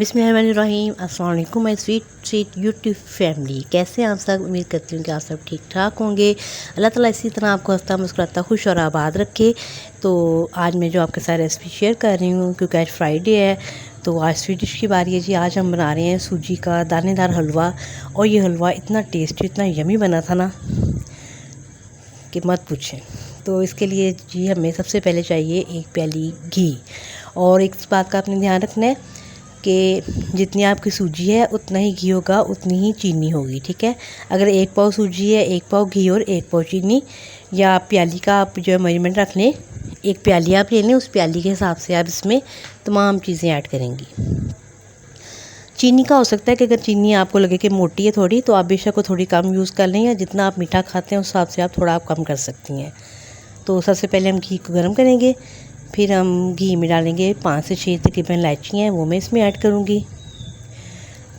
बिस्मिल्लाहिर्रहमानिर्रहीम। अस्सलाम वालेकुम माय स्वीट यूट्यूब फैमिली। कैसे हैं आप सब? उम्मीद करती हूँ कि आप सब ठीक ठाक होंगे। अल्लाह ताला इसी तरह आपको हंसता मुस्कुराता खुश और आबाद रखे। तो आज मैं जो आपके साथ रेसिपी शेयर कर रही हूँ, क्योंकि आज फ्राइडे है तो आज स्वीट डिश की बारी है जी। आज हम बना रहे हैं सूजी का दानेदार हलवा। और ये हलवा इतना टेस्टी, इतना यमी बना था ना कि मत पूछें। तो इसके लिए जी हमें सबसे पहले चाहिए 1 प्याली घी। और एक बात का आपने ध्यान रखना है कि जितनी आपकी सूजी है उतना ही घी होगा, उतनी ही चीनी होगी, ठीक है। अगर 1 पाव सूजी है, 1 पाव घी और 1 पाव चीनी, या प्याली का आप जो है मेजरमेंट रख लें, 1 प्याली आप ले लें, उस प्याली के हिसाब से आप इसमें तमाम चीज़ें ऐड करेंगी। चीनी का हो सकता है कि अगर चीनी आपको लगे कि मोटी है थोड़ी, तो आप बेशक को थोड़ी कम यूज़ कर लें, या जितना आप मीठा खाते हैं उस हिसाब से आप थोड़ा कम कर सकती हैं। तो सबसे पहले हम घी को गर्म करेंगे, फिर हम घी में डालेंगे 5 से 6 तकरीबन इलायची हैं, वो मैं इसमें ऐड करूँगी।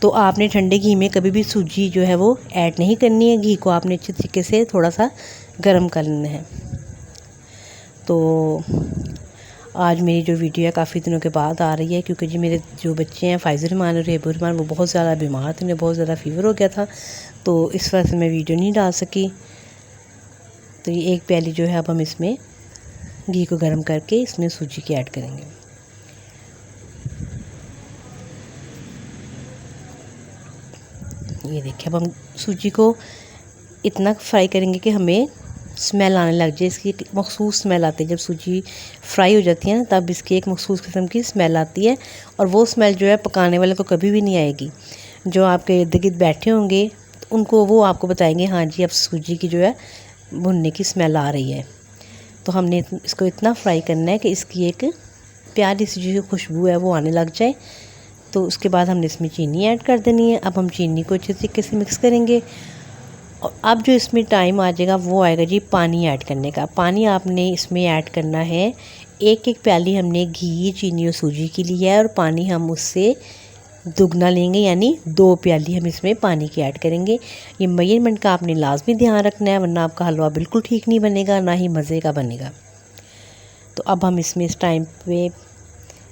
तो आपने ठंडे घी में कभी भी सूजी जो है वो ऐड नहीं करनी है। घी को आपने अच्छे तरीके से थोड़ा सा गर्म कर लेना है। तो आज मेरी जो वीडियो है काफ़ी दिनों के बाद आ रही है, क्योंकि जी मेरे जो बच्चे हैं फाइज़ रहमान और रेबू रहमान, वो बहुत ज़्यादा बीमार थे, उन्हें बहुत ज़्यादा फ़ीवर हो गया था, तो इस वजह से मैं वीडियो नहीं डाल सकी। तो ये 1 प्याली जो है अब हम इसमें घी को गर्म करके इसमें सूजी की ऐड करेंगे। ये देखिए, अब हम सूजी को इतना फ्राई करेंगे कि हमें स्मेल आने लग जाए। इसकी एक मखसूस स्मेल आती है जब सूजी फ्राई हो जाती है ना, तब इसकी एक मखसूस किस्म की स्मेल आती है। और वो स्मेल जो है पकाने वाले को कभी भी नहीं आएगी। जो आपके इर्द गिर्द बैठे होंगे तो उनको वो आपको बताएंगे, हाँ जी अब सूजी की जो है भुनने की स्मेल आ रही है। तो हमने इसको इतना फ्राई करना है कि इसकी एक प्यारी सी जो खुशबू है वो आने लग जाए। तो उसके बाद हमने इसमें चीनी ऐड कर देनी है। अब हम चीनी को अच्छे तरीके से मिक्स करेंगे। और अब जो इसमें टाइम आ जाएगा वो आएगा जी पानी ऐड करने का। पानी आपने इसमें ऐड करना है, 1 प्याली हमने घी, चीनी और सूजी की ली है, और पानी हम उससे दुगना लेंगे, यानी 2 प्याली हम इसमें पानी की ऐड करेंगे। ये मेजरमेंट का आपने लाजमी ध्यान रखना है, वरना आपका हलवा बिल्कुल ठीक नहीं बनेगा, ना ही मज़े का बनेगा। तो अब हम इसमें इस टाइम पे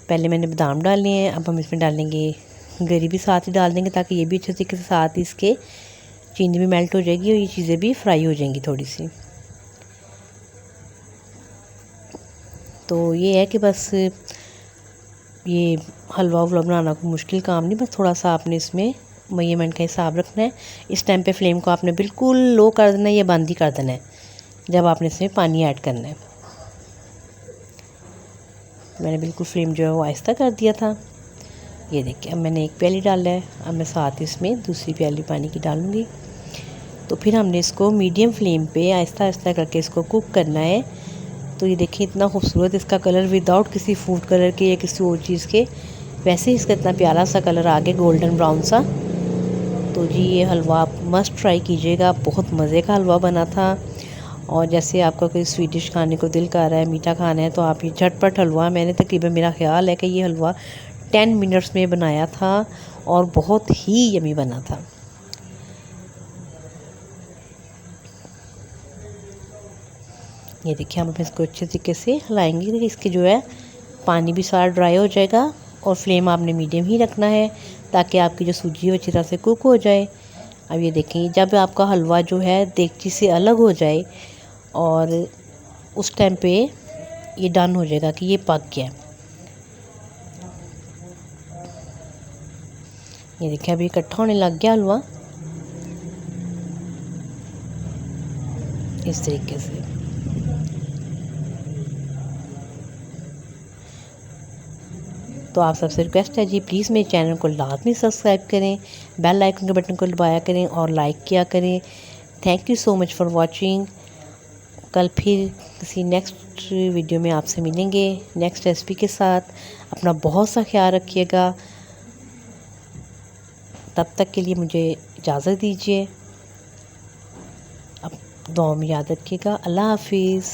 पहले मैंने बादाम डाले हैं, अब हम इसमें डालेंगे गरी भी साथ ही डाल देंगे, ताकि ये भी अच्छे तरीके से साथ ही इसके चीनी भी मेल्ट हो जाएगी और ये चीज़ें भी फ्राई हो जाएंगी थोड़ी सी। तो ये है कि बस ये हलवा वलवा बनाना कोई मुश्किल काम नहीं, बस थोड़ा सा आपने इसमें मेजरमेंट का हिसाब रखना है। इस टाइम पे फ्लेम को आपने बिल्कुल लो कर देना है या बंद ही कर देना है जब आपने इसमें पानी ऐड करना है। मैंने बिल्कुल फ्लेम जो है वो आहिस्ता कर दिया था। ये देखिए, अब मैंने 1 प्याली डाला है, अब मैं साथ इसमें दूसरी प्याली पानी की डालूँगी। तो फिर हमने इसको मीडियम फ्लेम पे आहिस्ता आहिस्ता करके इसको कुक करना है। तो ये देखिए, इतना खूबसूरत इसका कलर, विदाउट किसी फूड कलर के या किसी और चीज़ के, वैसे ही इसका इतना प्यारा सा कलर आ गया, गोल्डन ब्राउन सा। तो जी ये हलवा आप मस्ट ट्राई कीजिएगा, बहुत मज़े का हलवा बना था। और जैसे आपका कोई स्वीट डिश खाने को दिल कर रहा है, मीठा खाना है, तो आप ये झटपट हलवा, मैंने तकरीबन मेरा ख्याल है कि ये हलवा 10 मिनट्स में बनाया था और बहुत ही यमी बना था। ये देखिए, हम इसको अच्छे तरीके से हिलाएंगे, इसके जो है पानी भी सारा ड्राई हो जाएगा। और फ्लेम आपने मीडियम ही रखना है, ताकि आपकी जो सूजी है अच्छी तरह से कुक हो जाए। अब ये देखें, जब आपका हलवा जो है देगची से अलग हो जाए, और उस टाइम पे ये डन हो जाएगा कि ये पक गया। ये देखिए, अभी इकट्ठा होने लग गया हलवा इस तरीके से। तो आप सबसे रिक्वेस्ट है जी, प्लीज़ मेरे चैनल को लाजमी सब्सक्राइब करें, बेल आइकन के बटन को दबाया करें और लाइक किया करें। Thank you so much for watching. कल फिर किसी नेक्स्ट वीडियो में आपसे मिलेंगे नेक्स्ट रेसिपी के साथ। अपना बहुत सा ख्याल रखिएगा। तब तक के लिए मुझे इजाज़त दीजिए। अब दुआ में याद रखिएगा। अल्लाह हाफिज़।